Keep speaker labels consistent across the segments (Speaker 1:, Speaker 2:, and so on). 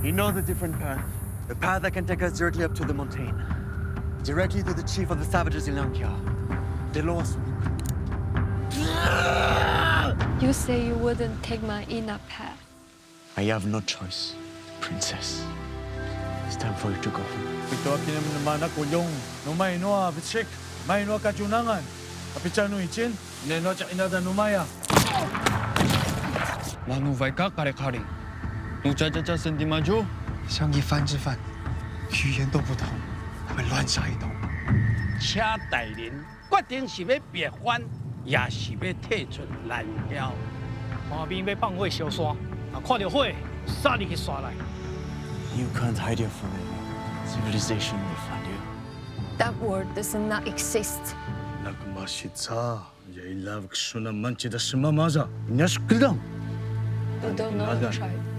Speaker 1: You know the different path. The path that can take us directly up to the mountain. Directly to the chief of the savages in Lankia. The lost one.
Speaker 2: You say you wouldn't take my inner path.
Speaker 1: I have no choice, princess. It's time for you to go home.
Speaker 3: Ito naman na kulong. Numay no bitsik. May no kachunangan. Kapichano ichin. Neno cha inada numaya.
Speaker 4: 马努外卡卡里卡里，努扎扎扎森迪马jo。
Speaker 5: 像一番之犯，语言都不同，他们乱杀一通。
Speaker 6: 车大人决定是要别反，也是要退出蓝标。
Speaker 7: 旁边要放火烧山，啊，看到火，杀入去山内。
Speaker 1: You can't hide here forever. Civilization will find you.
Speaker 2: That word does not exist.
Speaker 3: Nagmasitsa. Yailav ksuna manchida simamaza.
Speaker 1: Nyashkulam.
Speaker 2: You don't know the tribe.
Speaker 3: "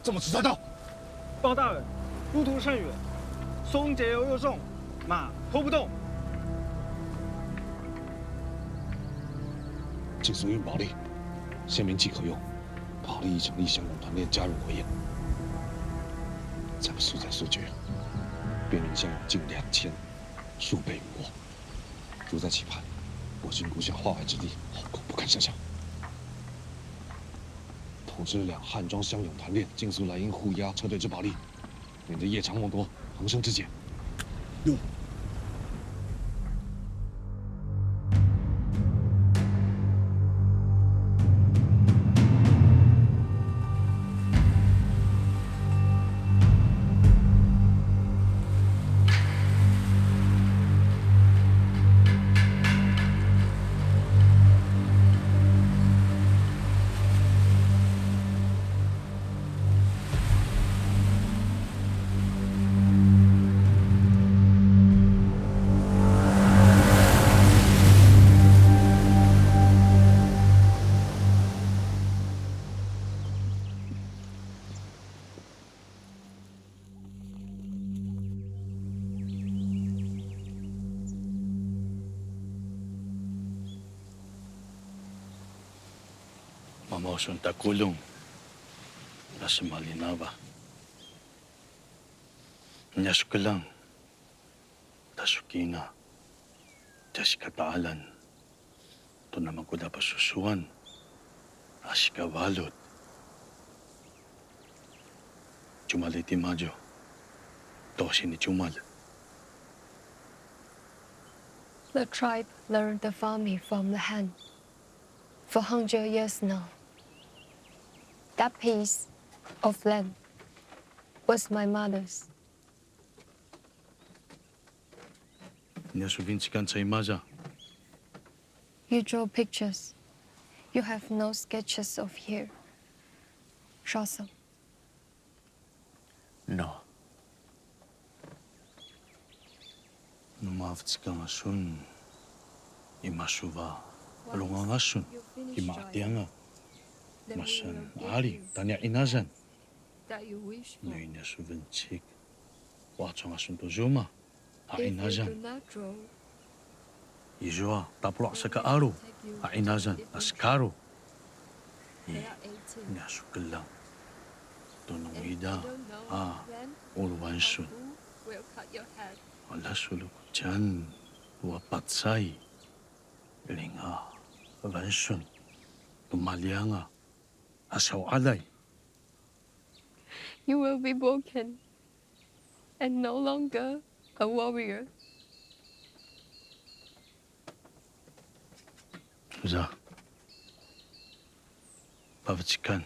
Speaker 3: 这么迟才到？
Speaker 7: 包大人，路途甚远，松节油又重，马拖不动。
Speaker 8: 尽速运宝力，县民即可用。保利一成立乡勇团练加入火焰，咱们速战速决，边人乡勇近2000，数倍于我。如在期盼，我军攻下化外之地，后果不堪设想。通知两汉庄乡勇团练，尽速来应护压车队之保利，免得夜长梦多，横生枝节。
Speaker 3: 有。
Speaker 6: Mamosun takulong. Nasa Malinawa. Nyas ko lang. Tasukina. Tas kataalan. Ito naman ko dapat susuan. Asikawalot. Chumaliti Majo. Tosi ni Chumal.
Speaker 2: The tribe learned the farming from the Han for 100 years now. That piece of land was my mother's.
Speaker 6: Nyasuvinsikan sa imaza.
Speaker 2: You draw pictures. You have no sketches of here. Show some.
Speaker 1: No.
Speaker 6: Numavtsikan asun. Imasuva. Alungang asun. Imaatianga. Masan ali. Tanya inazan.
Speaker 2: That you wish for.
Speaker 6: Ngayon niya suvinsik. Watsong asun to zuma.
Speaker 2: If you do
Speaker 6: Ainazan.
Speaker 2: not draw,
Speaker 6: Izua. Tapulak sa kaaro. Ainazan. Askaro.
Speaker 2: they are 18.
Speaker 6: Nga sukilang. Tunong
Speaker 2: If you
Speaker 6: ida.
Speaker 2: don't know when
Speaker 6: Ulwansun.
Speaker 2: who will cut your head.
Speaker 6: Wala sulok dyan. Wapatsay. Linga. Wansun. Tumalyanga. Asaw alay.
Speaker 2: You will be broken and no longer a warrior.
Speaker 3: Za. Pavchikan.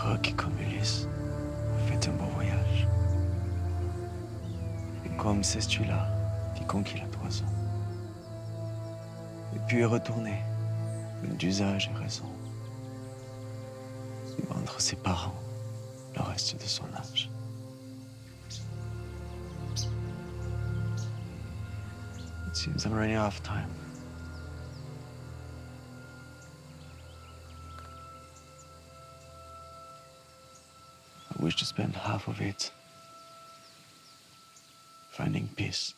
Speaker 1: Rock comme Ulysse, faites un beau voyage. Et comme c'est celui-là qui conquit la toison. Et puis est retourné, d'usage et raison, suivant entre ses parents le reste de son âge. It seems I'm running out of time. I wish to spend half of it finding peace,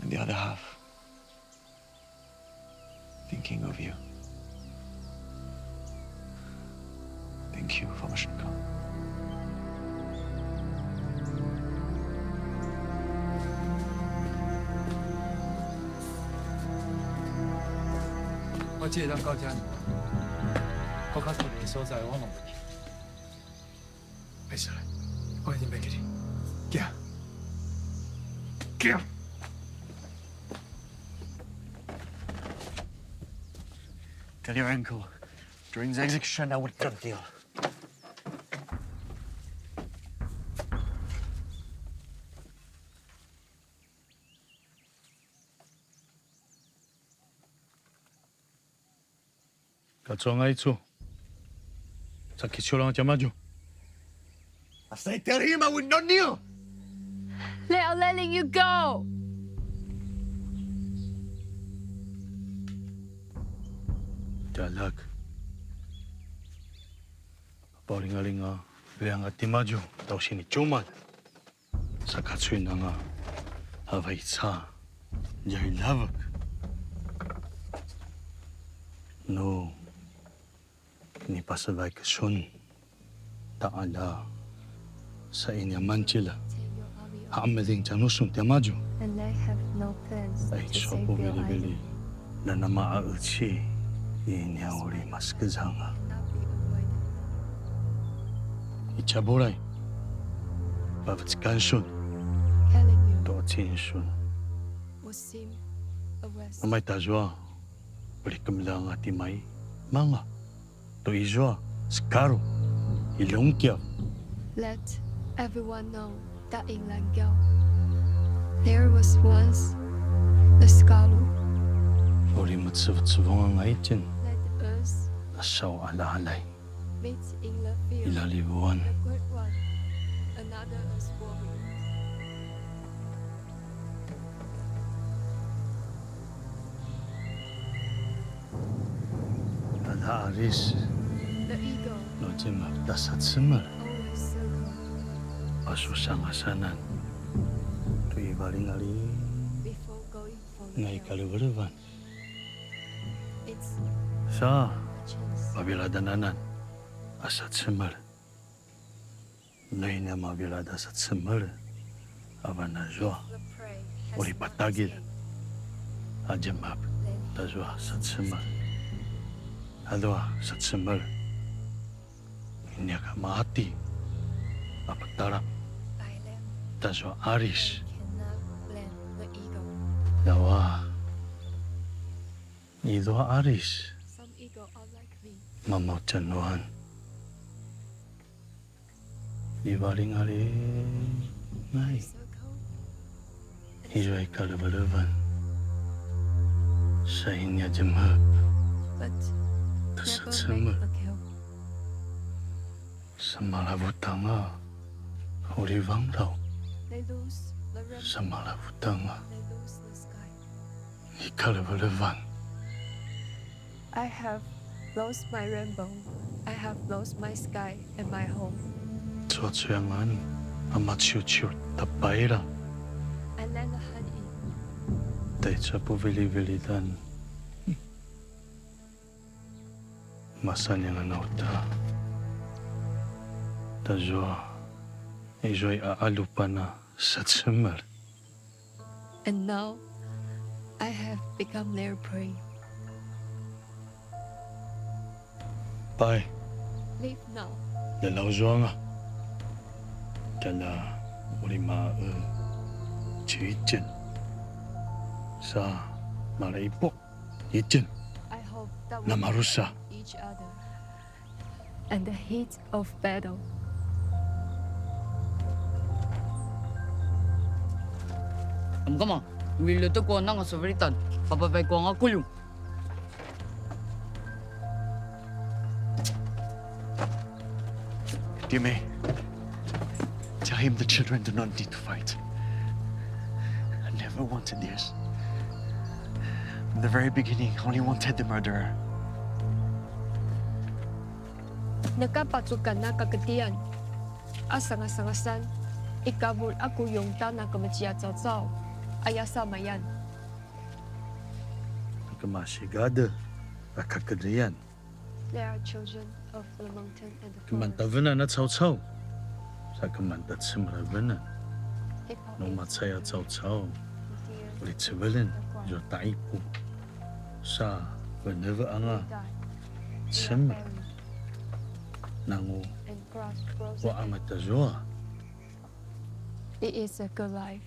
Speaker 1: and the other half thinking of you. Thank you, Famashiko.
Speaker 5: 我这张告假你，我告诉你所在，我弄不去。没事了，我一定没给你。行，行。
Speaker 1: Tell your uncle, during the execution, I will cut a deal.
Speaker 3: Katsonga itsu. Sakichulang chamaju.
Speaker 1: I say, tell him I will not kneel.
Speaker 2: They are letting you go.
Speaker 3: Dalag. Palingalinga veanga timaju tau sini cuman. Sakatsui nanga havaitsa jai lavak. No. Ni pasavai kasun taala sa inya manchila. Hamading chanusun temaju.
Speaker 2: And I have no plans
Speaker 3: Ay
Speaker 2: to save
Speaker 3: sopo
Speaker 2: your
Speaker 3: bili
Speaker 2: island.
Speaker 3: na namaa uchi inya uri maskazanga.
Speaker 2: Cannot be avoided.
Speaker 3: Ichaburay. Bavatskansun.
Speaker 2: Killing you
Speaker 3: Totinsun.
Speaker 2: would seem a waste.
Speaker 3: Amay tajwa. Balikamlang atimay. Mga. To izwa. Skaro. Ilongkya.
Speaker 2: Let everyone know that in Langao, there was once the Skalu.
Speaker 3: Uri matsavat-savong ang aitin.
Speaker 2: Let us
Speaker 3: Nasaw ala-alay.
Speaker 2: meet in the field.
Speaker 3: Ilalibuan.
Speaker 2: The great one, another is warrior.
Speaker 3: Ala-aris.
Speaker 2: The eagle
Speaker 3: No jimag dasat simar.
Speaker 2: always circle
Speaker 3: Asusang asanan. To ibaling-ali.
Speaker 2: before going for the
Speaker 3: Ngay
Speaker 2: kill.
Speaker 3: kalibaravan.
Speaker 2: It's
Speaker 3: Sa.
Speaker 2: a chance.
Speaker 3: Mabiladanan. Asat simar. Noy na mabilada asat simar. Aba na jwa.
Speaker 2: The prey has
Speaker 3: Uri
Speaker 2: not
Speaker 3: patagil.
Speaker 2: escaped.
Speaker 3: Ajamab.
Speaker 2: Then
Speaker 3: Tajwa asat simar. Adwa asat simar. Inya ka maati. Apatarap.
Speaker 2: by them,
Speaker 3: Tajwa aris.
Speaker 2: cannot blame the eagle.
Speaker 3: Dawa. Idwa aris.
Speaker 2: Some eagle are like me.
Speaker 3: Mamaw chanuhan. Ibaling-ali. Ngay.
Speaker 2: Circle.
Speaker 3: Ijoy kalabalaban. Sa inya jamhab.
Speaker 2: But
Speaker 3: Tasat
Speaker 2: never
Speaker 3: simar.
Speaker 2: make a kill.
Speaker 3: Sa malabutanga. Urivang raw.
Speaker 2: They lose the rainbow.
Speaker 3: Sa malabutanga.
Speaker 2: They lose the sky.
Speaker 3: Ikalabalaban.
Speaker 2: I have lost my rainbow. I have lost my sky and my home.
Speaker 3: 做这样安，阿妈悄悄的白了，
Speaker 2: I land the hand in.
Speaker 3: 带着不vili dan. Masanya nga nauta. Tajwa, ijoy aalupa na sa tsimmer.
Speaker 2: And now, I have become their prey.
Speaker 3: Pai,
Speaker 2: Leave now.
Speaker 3: dalaw nga. Dala, uli chichen. Sa malaipok, ichen,
Speaker 2: I hope that we
Speaker 3: na marusa.
Speaker 2: each other. And the heat of battle.
Speaker 4: Am kama, wilo to ko na nga soveritan. Papabay ko nga kulong.
Speaker 1: Dime, tell him the children do not need to fight. I never wanted this. From the very beginning, I only wanted the murderer.
Speaker 2: Nakapasukan na kagatian. Asanga-sangasan, ikabul ako yung tanang kamajiya cao-cao. Ayasa mayan.
Speaker 3: Kamasigada, akakadayan.
Speaker 2: They are children of the mountain and the forest.
Speaker 3: Kamantavenan at cao-cao. Sa kamantat simravenan.
Speaker 2: Hip-hop
Speaker 3: No
Speaker 2: is
Speaker 3: matsaya cao-cao.
Speaker 2: dear,
Speaker 3: Ulit sibilin, jo taipo. Sa whenever anga
Speaker 2: die. They are
Speaker 3: simmer.
Speaker 2: buried,
Speaker 3: Nangu
Speaker 2: and grass grows
Speaker 3: wa
Speaker 2: again.
Speaker 3: amatazoa.
Speaker 2: It is a good life.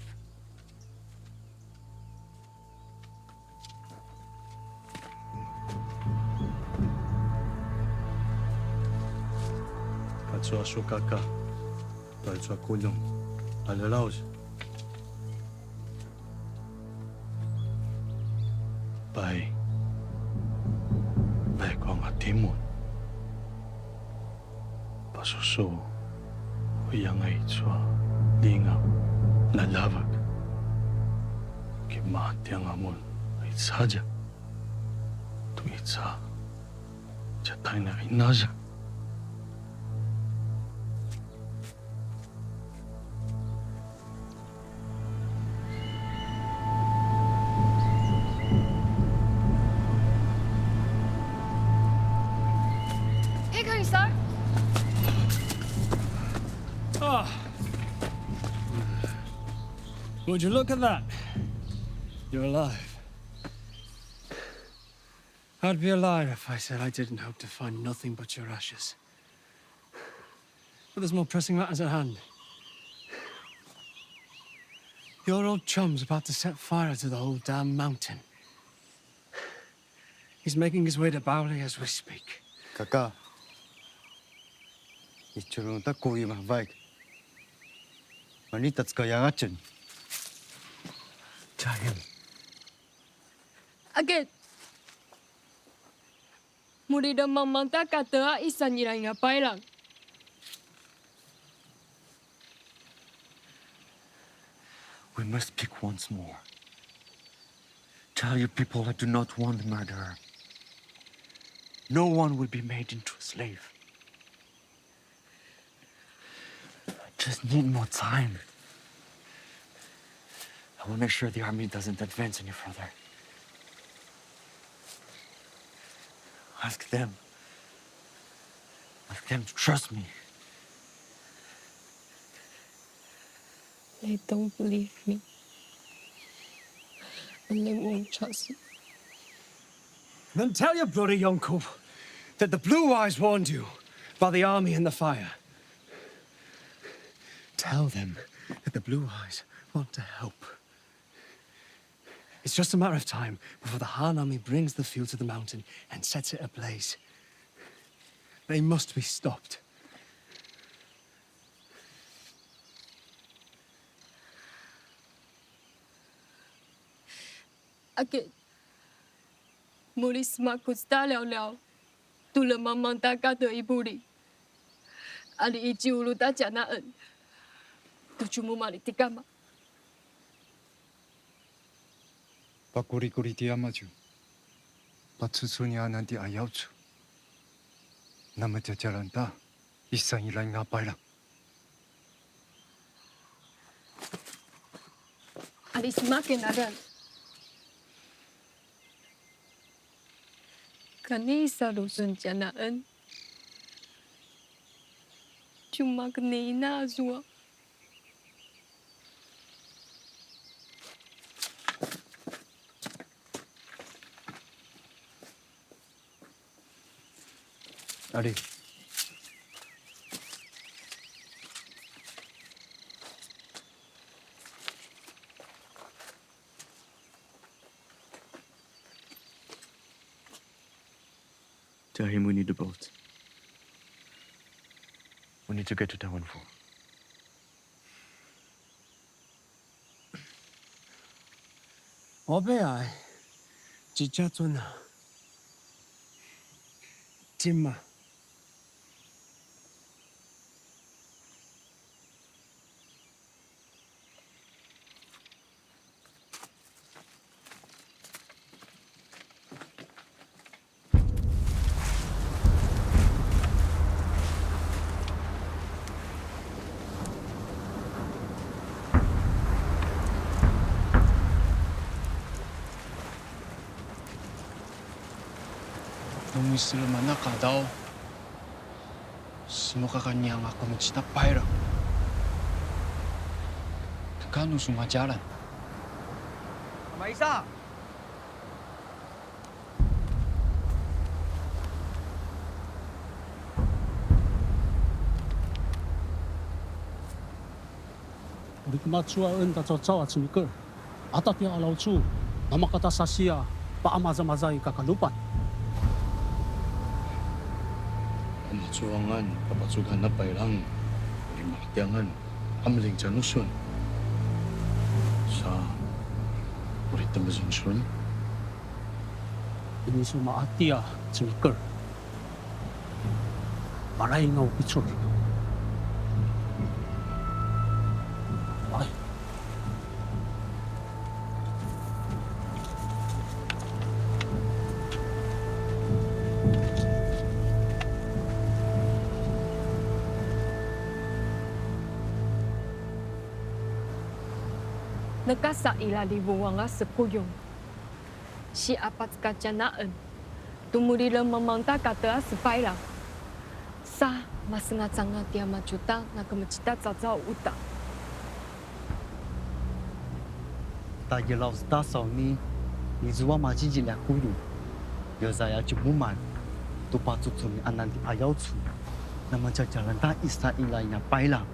Speaker 3: Katsua sukaka. Katsua kulong. Alalaos. Pai. Pai ko ang atimon. Pasuso. Uyang ay tsua. Lingaw. Lalawag. Kimahati ang amon. Ay tsadya. Tu itsa. Jatay na inaja.
Speaker 2: Hey, Kaisar!
Speaker 7: Would you look at that? You're alive. I'd be a liar if I said I didn't hope to find nothing but your ashes. But there's more pressing matters at hand. Your old chum's about to set fire to the whole damn mountain. He's making his way to Bowley as we speak.
Speaker 5: Kaka. Ichurun ta kuwi mahvaik. Manita tskayagachin. Tell him.
Speaker 2: Again! Murida mamanta kata isa nila nga pailang.
Speaker 1: We must pick once more. Tell your people I do not want the murderer. No one will be made into a slave. I just need more time. I will make sure the army doesn't advance any further. Ask them. Ask them to trust me.
Speaker 2: They don't believe me. And they won't trust me.
Speaker 7: Then tell your bloody uncle that the Blue Eyes warned you about the army and the fire. Tell them that the Blue Eyes want to help. It's just a matter of time before the Han army brings the fuel to the mountain and sets it ablaze. They must be stopped.
Speaker 2: Again. Muri smakus ta liao liao. Tu le mamang ta ka te iburi. Ali iji ulu ta janaan. Tu cumu mari tikama.
Speaker 5: Pakuri-kuri ti amaju. Patsusunya nanti ayauchu. Nama jajaran ta. Isang ilay nga pailang.
Speaker 2: Ali semakin ada. Kani salusun janaan. Cuma kena ina azua.
Speaker 1: Ali. Tell him we need a boat. We need to get to Tawanfo.
Speaker 7: Ở bên ai, chỉ cha tuần à, chim mà.
Speaker 5: Nung Islam na daw. Semoga kanya nga kumitsita paira. Kano sumajalan?
Speaker 4: Maisa.
Speaker 9: 우리 그마추와 은다 저자와 주니까 아따띠아 알아우추 나마카타 사시야 paamaza-mazay kakalupan.
Speaker 3: Matsuangan, kapatsugan na pairang, limaktiangan, amling janusun. Sa ulit na mazinsun,
Speaker 9: Ini semua atia cemikir. Maray ngau picur. Ay.
Speaker 2: Nakasa ilalibuang nga sepuyong. Si apat kacanaan. Tumulila mamangta kata sepaira. Sa masengat-sangat dia majuta na kemecita cacau uta.
Speaker 10: Ta yelau sta sau ni, ni zuwa ma jiji la kuru. Yo zaya jumuman. Tu pa tu tu ni anan di ayau tu. Nama jalan ta isa ila ina paila.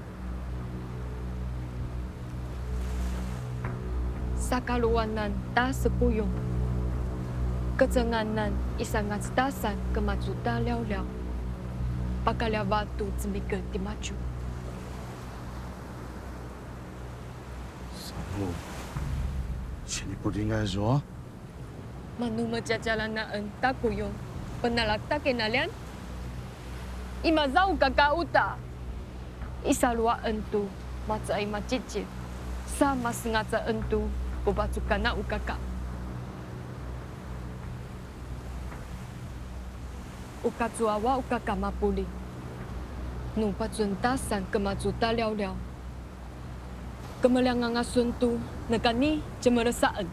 Speaker 2: Sakaluanan ta sepuyong. Kecenganan isangat stasan kemajuta liao-liao. Pakalia batu cemika di maju.
Speaker 3: sabu, sinipudingan zo,
Speaker 2: Manu majajalanaan ta kuyong. Penalak ta kenalian. Imazau kakauta. Isalua entu macai macicit. Sama sengaja entu kubacukana ukaka. Ukacuawa ukaka mapuli. Numpa juntasan kemajuta liao-liao. Kemeliangan asuntu negani cemeresaan.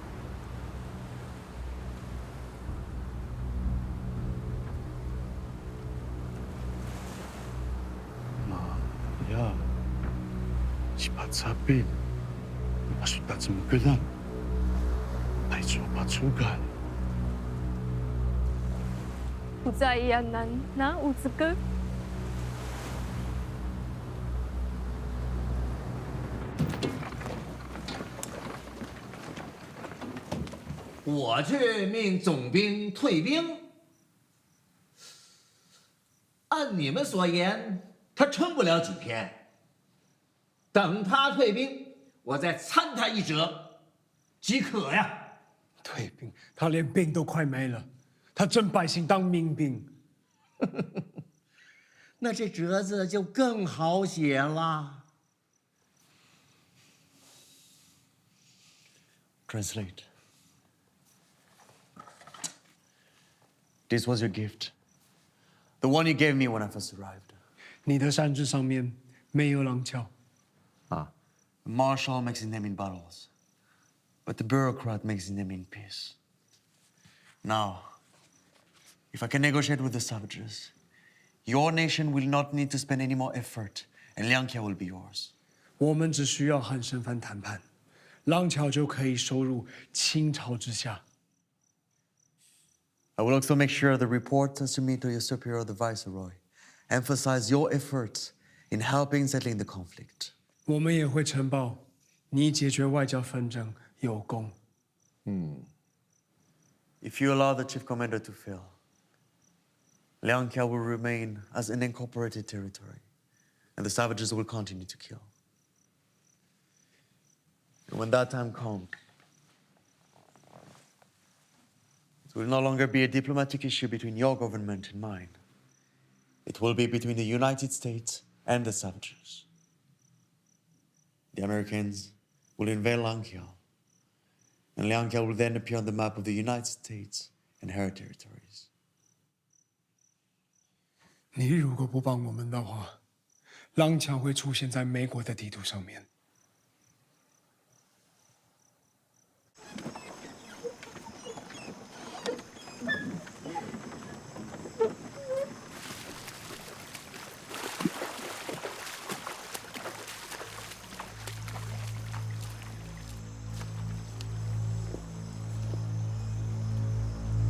Speaker 3: ya, cepat sapin, masukat semikelan, ay coba sugan.
Speaker 2: Uzayanan na uzeke.
Speaker 11: 我去命总兵退兵。按你们所言，他撑不了几天。等他退兵，我再参他一折，即可呀。
Speaker 7: 退兵，他连兵都快没了，他真百姓当民兵。
Speaker 11: 那这折子就更好写了。
Speaker 1: Translate. This was your gift. The one you gave me when I first arrived.
Speaker 7: 你的山字上面没有廊桥。
Speaker 1: Ah. Marshall makes his name in battles. but the bureaucrat makes them in peace. Now, if I can negotiate with the savages, your nation will not need to spend any more effort, and Liangqiao will be yours.
Speaker 7: 我们只需要和申藩谈判，廊桥就可以收入清朝之下。
Speaker 1: I will also make sure the reports to me to your superior, the viceroy, emphasize your efforts in helping settling the conflict.
Speaker 7: 我们也会呈报你解决外交纷争有功。
Speaker 1: If you allow the chief commander to fail, Liangqiao will remain as an incorporated territory, and the savages will continue to kill. And when that time comes, it will no longer be a diplomatic issue between your government and mine. It will be between the United States and the savages. The Americans will invade Liangqiao, and Liangqiao will then appear on the map of the United States and her territories.
Speaker 7: 你如果不帮我们的话，廊桥会出现在美国的地图上面。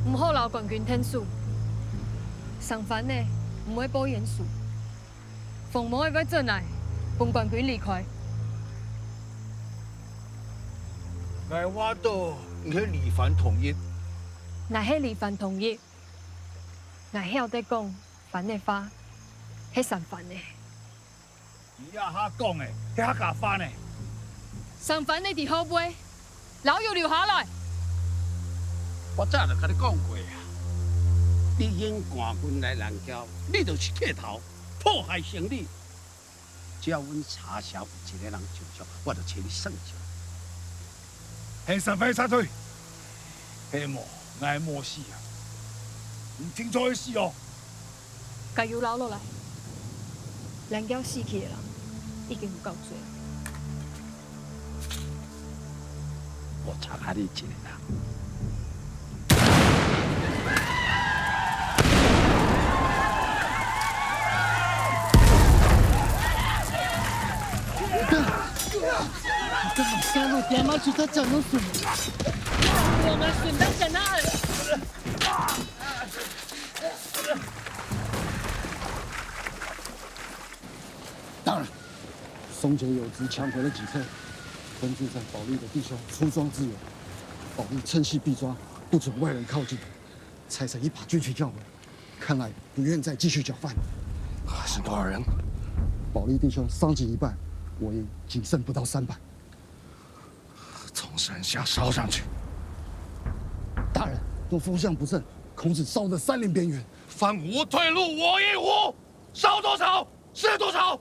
Speaker 2: 唔好留郡眷聽數，相反呢，唔會保嚴數。逢某一位進來，本郡眷離開。
Speaker 6: 我話到你離反同意，
Speaker 2: 那係離犯同意，我曉得講反嘅話係相反嘅。
Speaker 6: 你阿下講嘅，你下假翻嘅。
Speaker 2: 相反你哋後背，老要留下來。
Speaker 6: 我早就跟你講過啊，你引官軍來南郊，你就是鐵頭，迫害成立。只要阮查社有一個人上場，我就請你算賬。係十分殺退，係莫嗌莫死啊！唔聽錯嘅事哦。
Speaker 2: 佢要留落嚟，南郊死去嘅人已經有夠多。
Speaker 6: 我查下你一個人。
Speaker 10: 三路爹妈去他讲弄什么？
Speaker 2: 我們選得在哪兒？
Speaker 9: 大人，松杰有职抢回了几车，分驻在保利的弟兄出装支援，保利趁隙必抓，不准外人靠近。拆成一把军旗叫回，看来不愿再继续搅拌。
Speaker 8: 还剩多少人？
Speaker 9: 保利弟兄伤及一半，我营仅剩不到300。
Speaker 8: 从山下烧上去。
Speaker 9: 大人，若风向不正，孔子烧得山林边缘。
Speaker 8: 方无退路，我亦无。烧多少是多少。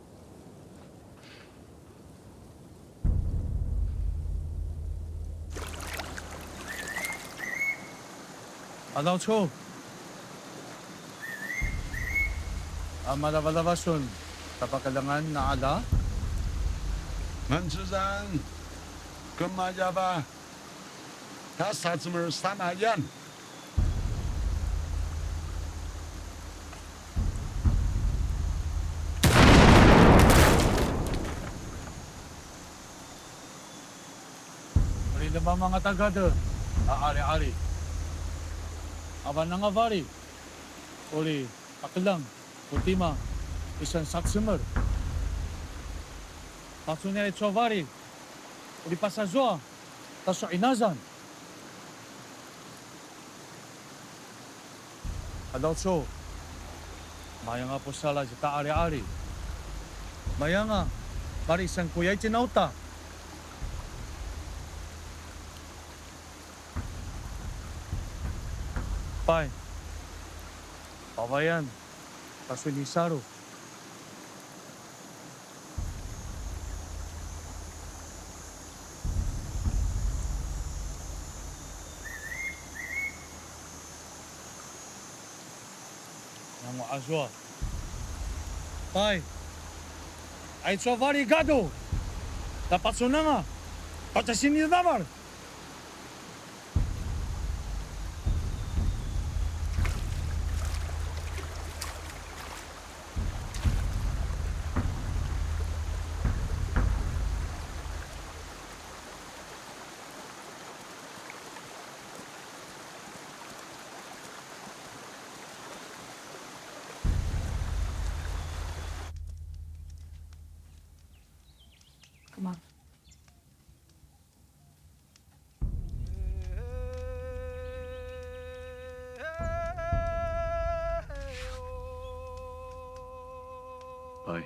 Speaker 3: 阿老邱，ang malabalabason, kapakalangan na ala?
Speaker 8: 门之人，跟马家吧，他啥子门撒那眼？Uli
Speaker 3: na ba mga taga doon? Aari-ari. Aban nga vari. Uli, pakilang, ultima, isang saksimer. Pasunere chovari. Uli pasazwa, taso inazan. Adalso, maya nga po sala sa taari-ari. Maya nga, bari isang kuyay tinauta. Pai, pabayan, pasulisaro. Namo azwa. Pai, ay chovari gado. Dapat sunanga. Pagkasin niyo naman.
Speaker 12: 그만.
Speaker 3: Pai.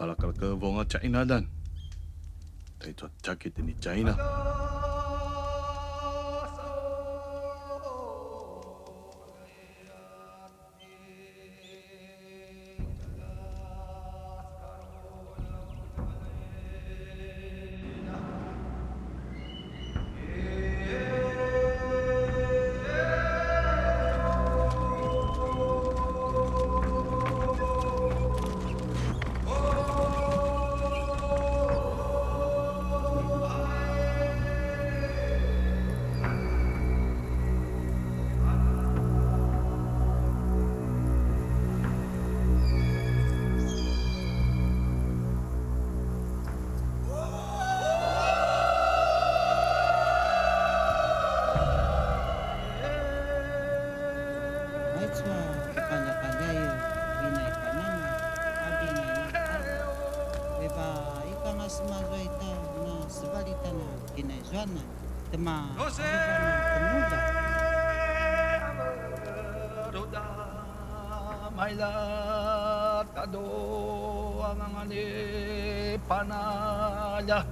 Speaker 3: Palakal ke vonga China dan. Tay tot sakit ini China.
Speaker 6: Maila tado ang ani panaya.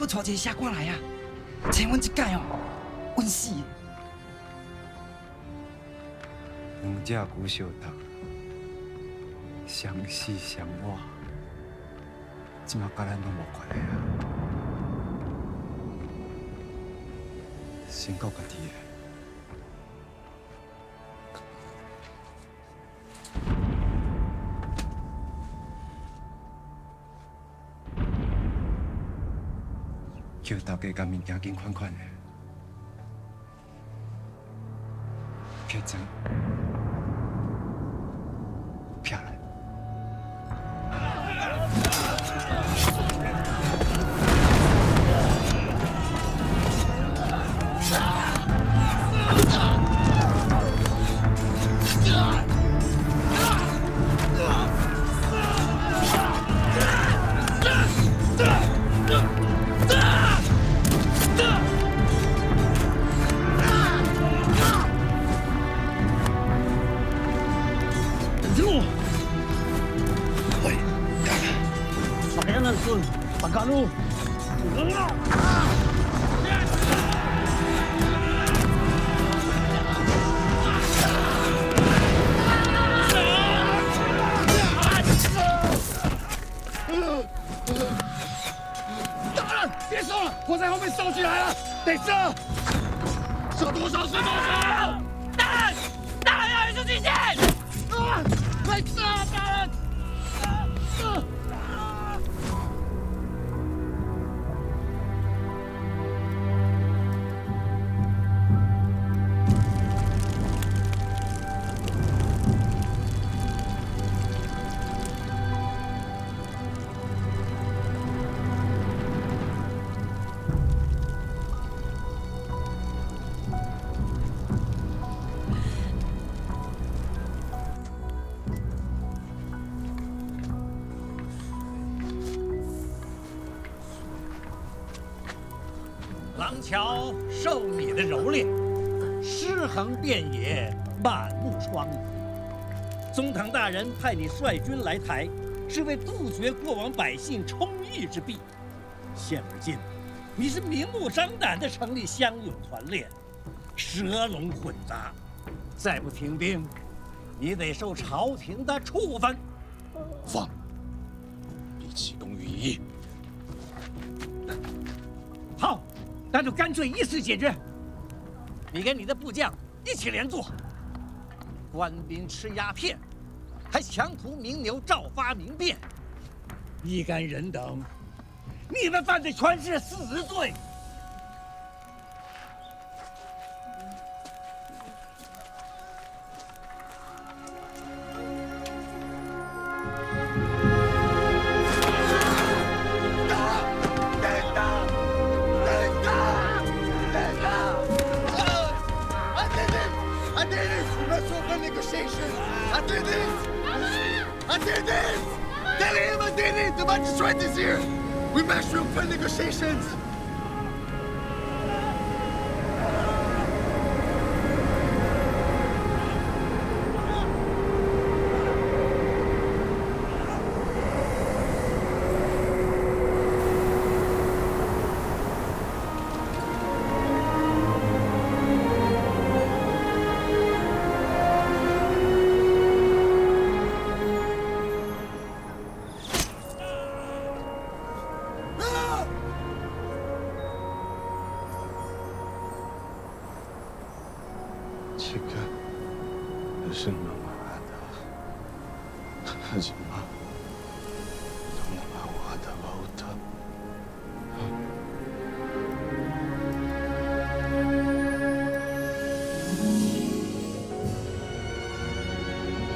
Speaker 13: 带一个下过来呀、请问这盖哦，温死！
Speaker 5: 两只古小读，相思相偎，即马甲咱拢无关系啊，先顾家己的。 叫大家甲物件紧款款的，别争，撇来。
Speaker 6: 别烧了，我在后面烧起来了，得烧，烧多少是多少。大人，大人要一出极限！啊，快烧，大人！
Speaker 11: 廊桥受你的蹂躏，尸横遍野，满目疮痍。宗堂大人派你率军来台，是为杜绝过往百姓充役之弊。现如今，你是明目张胆地成立乡勇团练，蛇龙混杂，再不停兵，你得受朝廷的处分。
Speaker 8: 放，你启功于一。
Speaker 11: 好，那就干脆一次解决。你跟你的部将一起连坐，官兵吃鸦片，还强屠名流，照发民变，一干人等，你们犯的全是死罪。
Speaker 9: The magistrate is here! We must open negotiations!
Speaker 8: Jika senang ada, Hajima, senang ada bauta.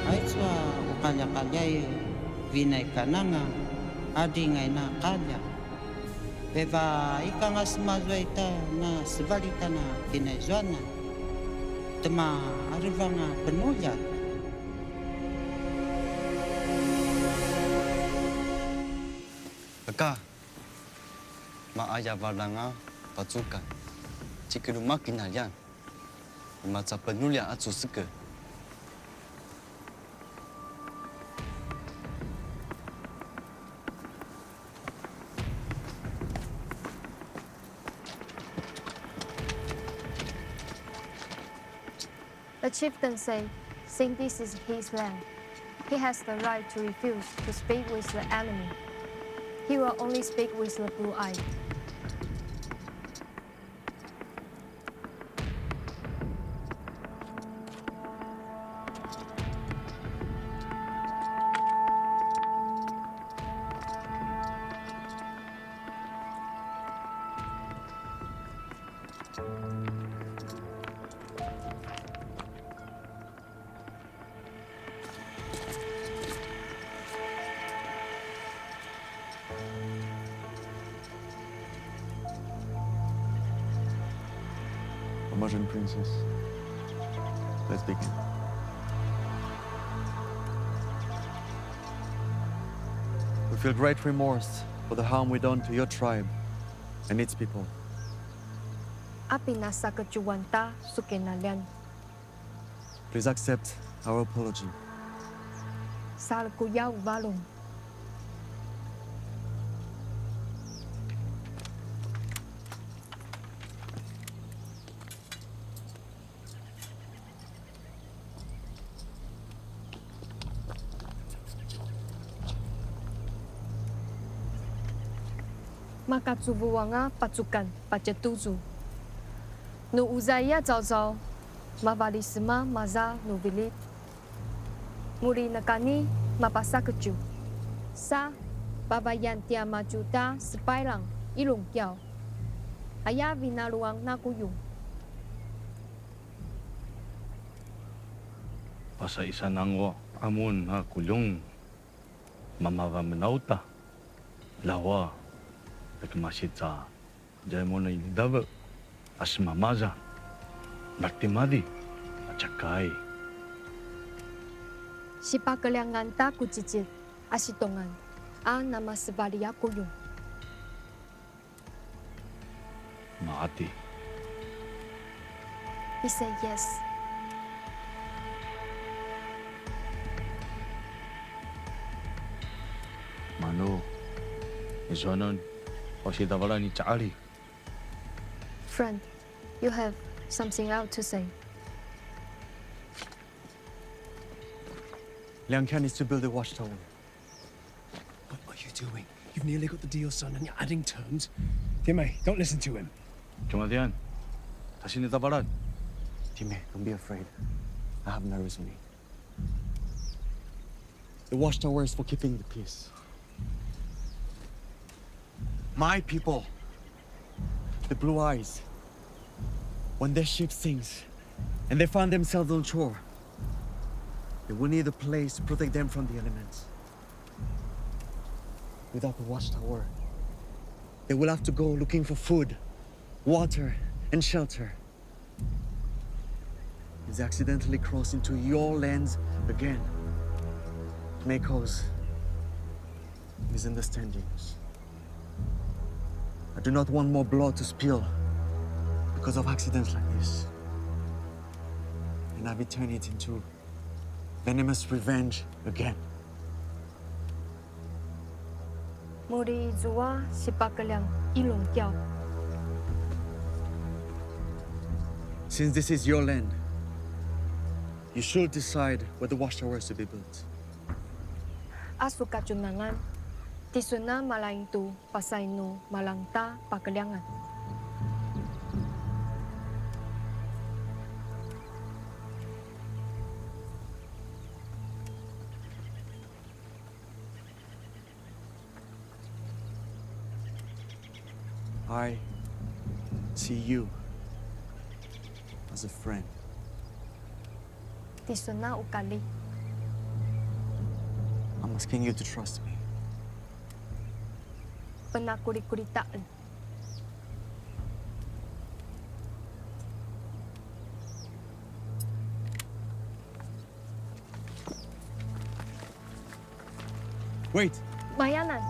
Speaker 12: あいつはおかにゃかにゃいウィナイカナがアディンガイナカニャベバイカがスマズイタなスバリタなキネゾナTema arvanga penulia.
Speaker 10: Kakak, mak ayah balanga pasukan. Jika rumah kinalian, masa penulia atau seke.
Speaker 2: The chieftain said, since this is his land, he has the right to refuse to speak with the enemy. He will only speak with the blue eye.
Speaker 1: Formosan princess, let's begin. We feel great remorse for the harm we done to your tribe and its people.
Speaker 2: Api nasa kejuwanta sukenalian.
Speaker 1: Please accept our apology.
Speaker 2: Sal kuyau balong. Makatsubuanga pasukan pacetuzu. No uzaya zao mavalisma maza no bilit. Muri nakani mapasakeju. Sa babayan tia majuta sepailang ilung kiao. Aya vinaluang nakuyung.
Speaker 3: Pasa isa nangwa amun ha kulong mamaga menauta lawa ekmasita jaimona idava asmamaza naktimadi acakai
Speaker 2: Sipakaliangan ta kucicit asitongan a nama sebalia kuyung.
Speaker 8: ati.
Speaker 2: He said yes.
Speaker 8: Mano, isonon, o si tawala ni Charlie.
Speaker 2: Friend, you have something else to say.
Speaker 1: Liang Qian is to build a watchtower.
Speaker 7: What are you doing? You've nearly got the deal, son, and you're adding terms. Dime, don't listen to him.
Speaker 8: Jongadian, 다시 내 tawalan.
Speaker 1: Time, don't be afraid. I have no reasoning. The watchtower is for keeping the peace. My people, the Blue Eyes, when their ship sinks and they find themselves on shore, they will need a place to protect them from the elements. Without the watchtower, they will have to go looking for food, water, and shelter. If they accidentally cross into your lands again, it may cause misunderstandings. I do not want more blood to spill because of accidents like this. And I'll be turning it into venomous revenge again.
Speaker 2: Muri zua si pakalang ilong kiao.
Speaker 1: Since this is your land, you should decide where the watchtower is to be built.
Speaker 2: Asu kacunangan, tisuna malaing tu pasay no malangta pakalyangan.
Speaker 1: I see you as a friend.
Speaker 2: Tisuna ukali.
Speaker 1: I'm asking you to trust me.
Speaker 2: Penakuri-kuritaan.
Speaker 1: Wait!
Speaker 2: Mayanan.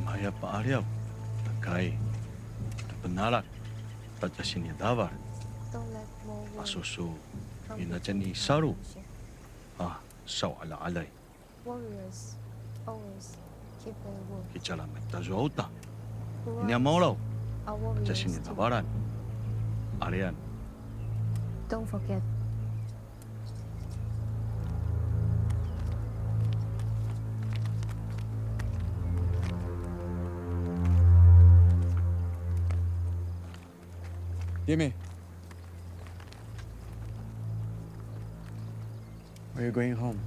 Speaker 8: Maya paariaw, kay penalat, pada sini davar,
Speaker 2: Don't let more words
Speaker 8: asusu,
Speaker 2: come
Speaker 8: inajani
Speaker 2: between
Speaker 8: saru,
Speaker 2: our friendship.
Speaker 8: saw ala alay,
Speaker 2: Warriors always keep their word.
Speaker 8: kicalam tazuota,
Speaker 2: Blue
Speaker 8: ini
Speaker 2: Eyes
Speaker 8: amolaw,
Speaker 2: are
Speaker 8: pada
Speaker 2: warriors
Speaker 8: sini
Speaker 2: too.
Speaker 8: dawaran, arian,
Speaker 2: Don't forget.
Speaker 1: Dime. Are you going home?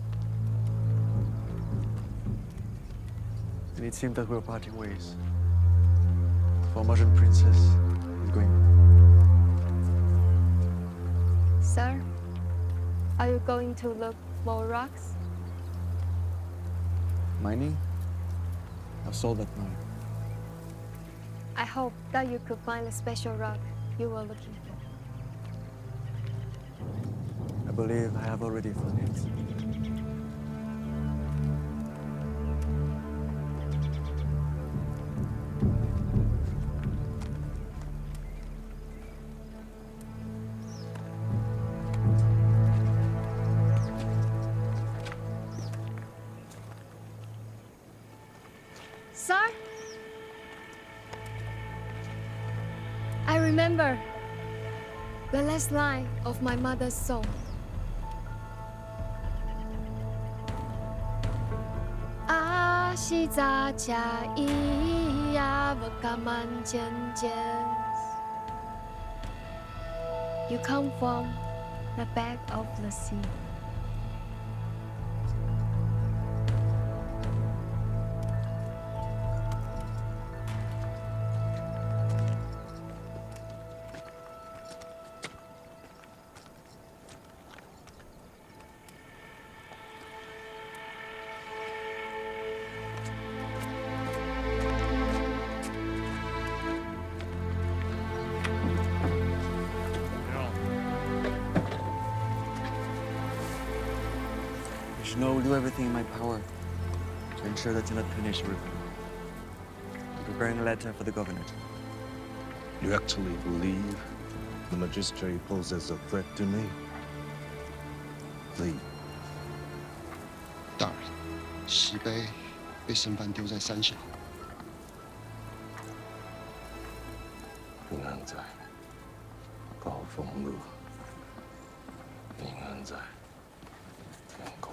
Speaker 1: And it seemed that we were parting ways. Formosan princess is going home.
Speaker 2: Sir, are you going to look more rocks?
Speaker 1: Mining? I've sold that mine.
Speaker 2: I hope that you could find a special rock you were looking for.
Speaker 1: I believe I have already found it.
Speaker 2: Sir? I remember the last line of my mother's song. You come from the back of the sea.
Speaker 1: You should know I will do everything in my power to to ensure that you're not punished with I'm preparing a letter for the governor.
Speaker 8: You actually believe the magistrate poses a threat to me? Leave.
Speaker 9: 大人，石碑被审判丢在山下。
Speaker 8: 平安在高峰路，平安在天空。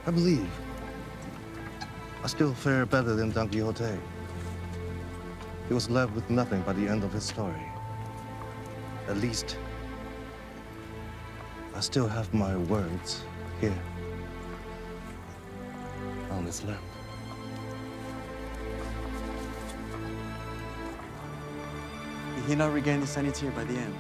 Speaker 8: I believe I still fare better than Don Quixote. He was left with nothing by the end of his story. At least, I still have my words here on this lamp.
Speaker 1: Did he not regain his sanity by the end?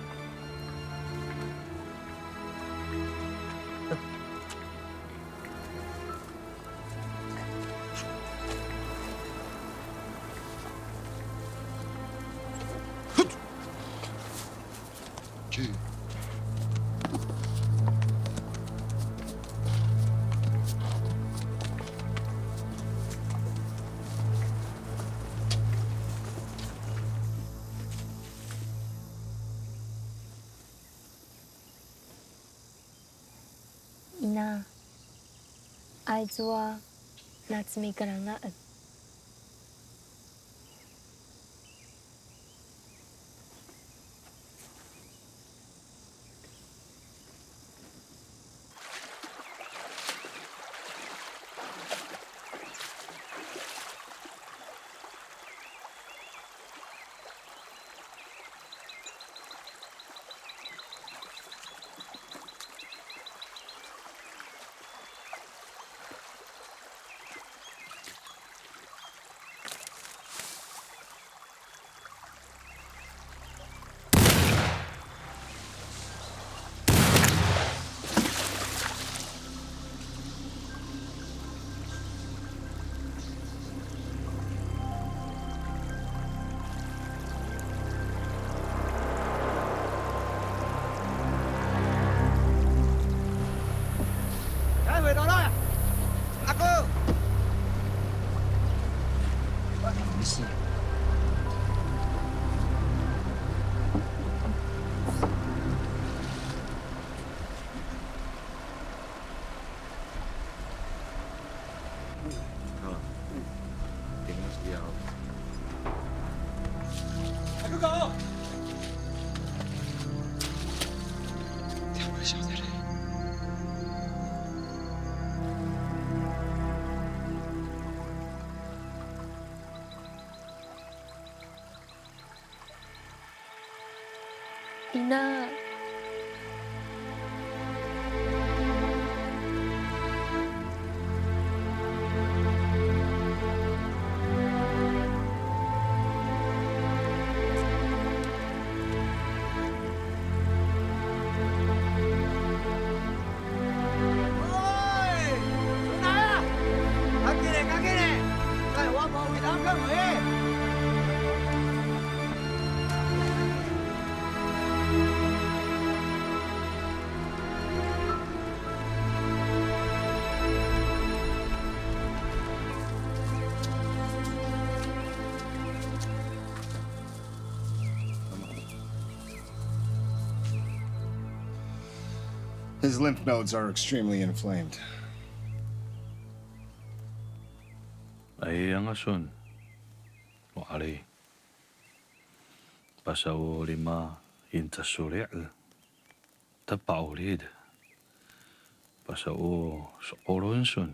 Speaker 9: 去。
Speaker 2: ina ai zuwa natsumi karanga at
Speaker 13: về đó rồi. Aku.
Speaker 5: 没事。
Speaker 13: Aku kau.
Speaker 9: 两个小在这里。
Speaker 2: ina
Speaker 13: Ôi, xuống này à? Các kia này. Lại hoa bò bị đám cơ người.
Speaker 14: His lymph nodes are extremely inflamed.
Speaker 8: Ay ang asun. Wali. Pasaw lima intasuri'al. Tapaurid. Pasaw sa oronsun.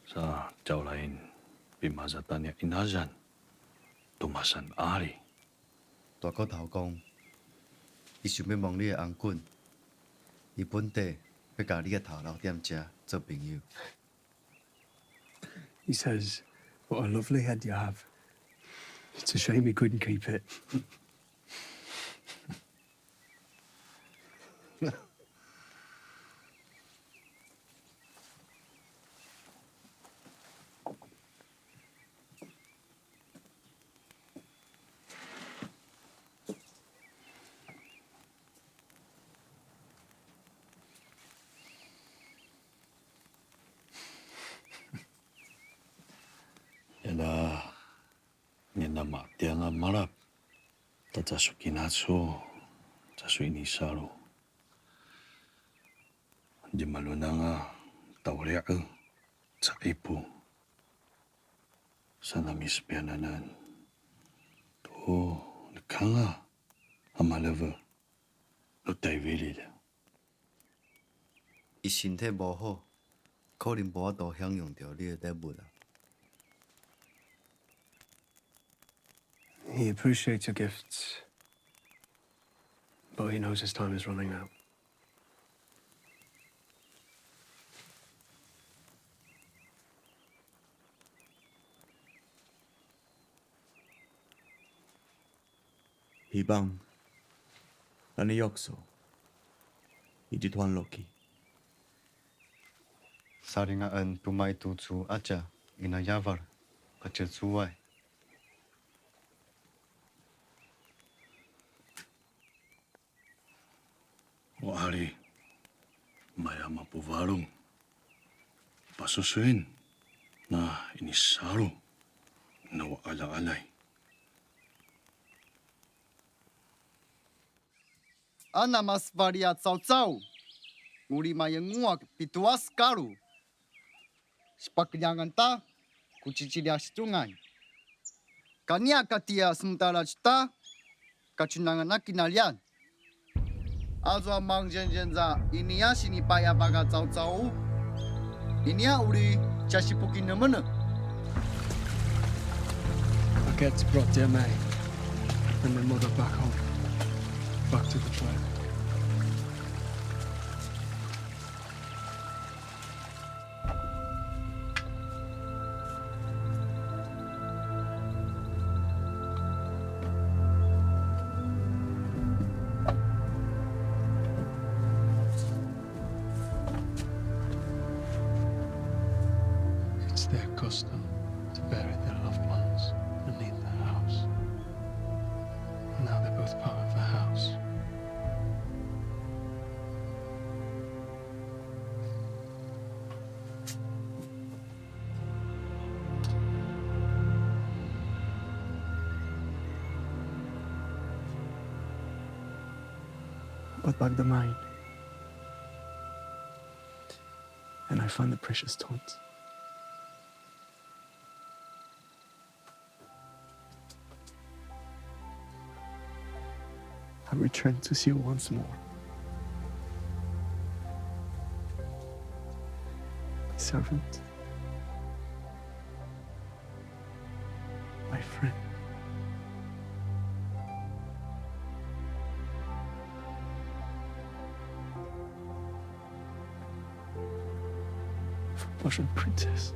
Speaker 8: Sa jawlain bimazatan niya inazan. Tumasan ari.
Speaker 10: 大哥头讲，伊想要望你的红棍，伊本地要甲你的头留踮遮做朋友。
Speaker 7: He says, "What a lovely head you have. It's a shame he couldn't keep it."
Speaker 8: Dia nga marap. Tatasukin atso. Tasui ni saro. Di maluna nga tawriya sa ipo. Sana mispiananan. To nakanga amalava. No taivilida.
Speaker 15: 伊身体无好，可能无法度享用到你的礼物啦。
Speaker 7: He appreciates your gifts, but he knows his time is running out.
Speaker 1: Hibang. Ano yokso? Idituan loki.
Speaker 10: Saringa an tumai tu chu acha ina yavar kache chuai.
Speaker 8: O ari, maya mapuvarong. Pasusuin na inisaro na waala-alay.
Speaker 10: Ana mas varia tsau uri mayenguak pituas karu. Spakyangan ta kucicilia situngai. Kania katia sementara cita kacunangan kinalian. Also amang jenjenza ini ya sini paya baga tsau. Ini ya uri chasipukin namana.
Speaker 7: Baguettes brought dear May and their mother back home, back to the tribe. It's their custom to bury their loved ones beneath the house. Now they're both part of the house. But back the mine, and I find the precious stones. I return to see you once more. My servant. My friend. Russian princess.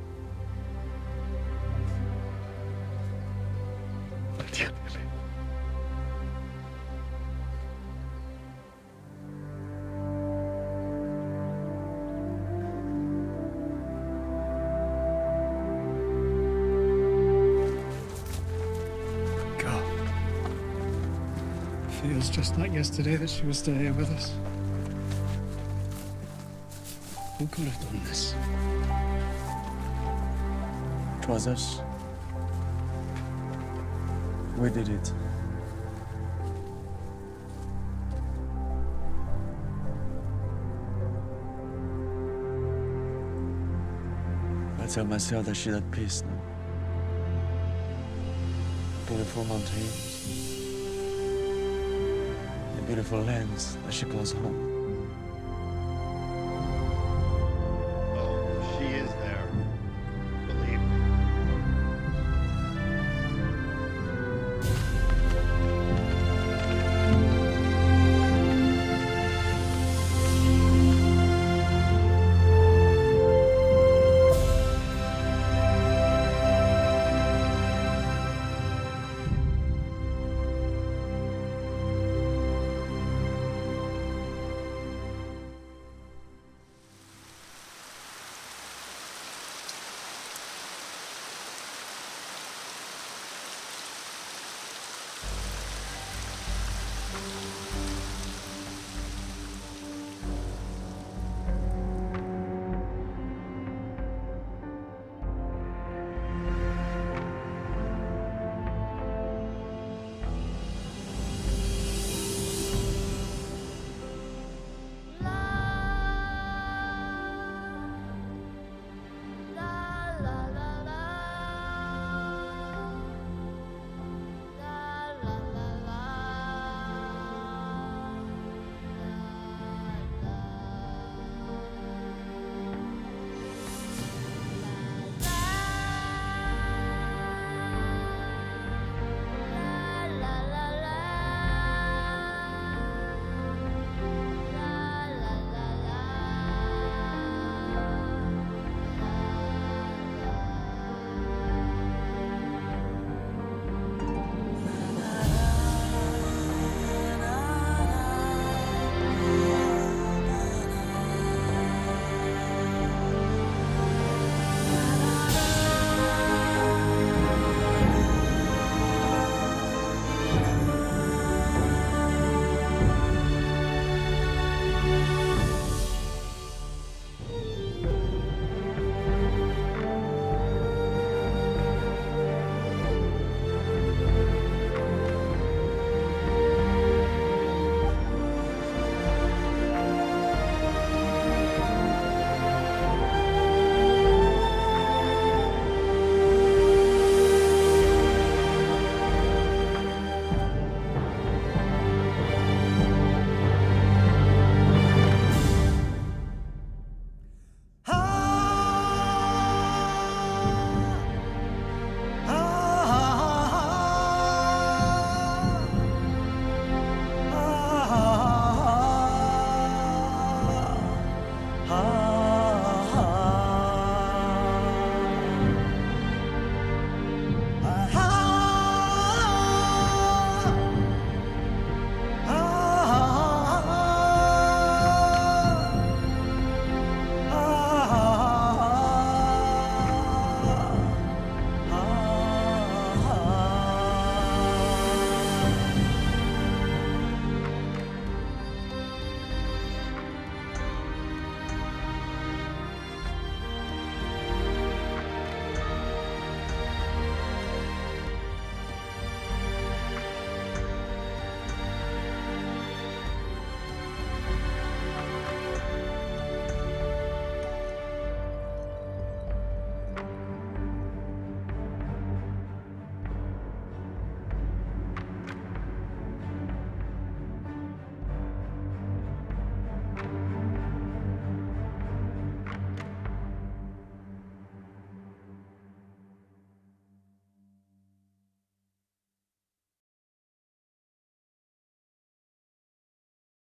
Speaker 7: God. Feels just like yesterday that she was still here with us. Who could have done this?
Speaker 1: It was us. We did it. I tell myself that she's at peace now. Beautiful mountains. The beautiful lands that she calls home.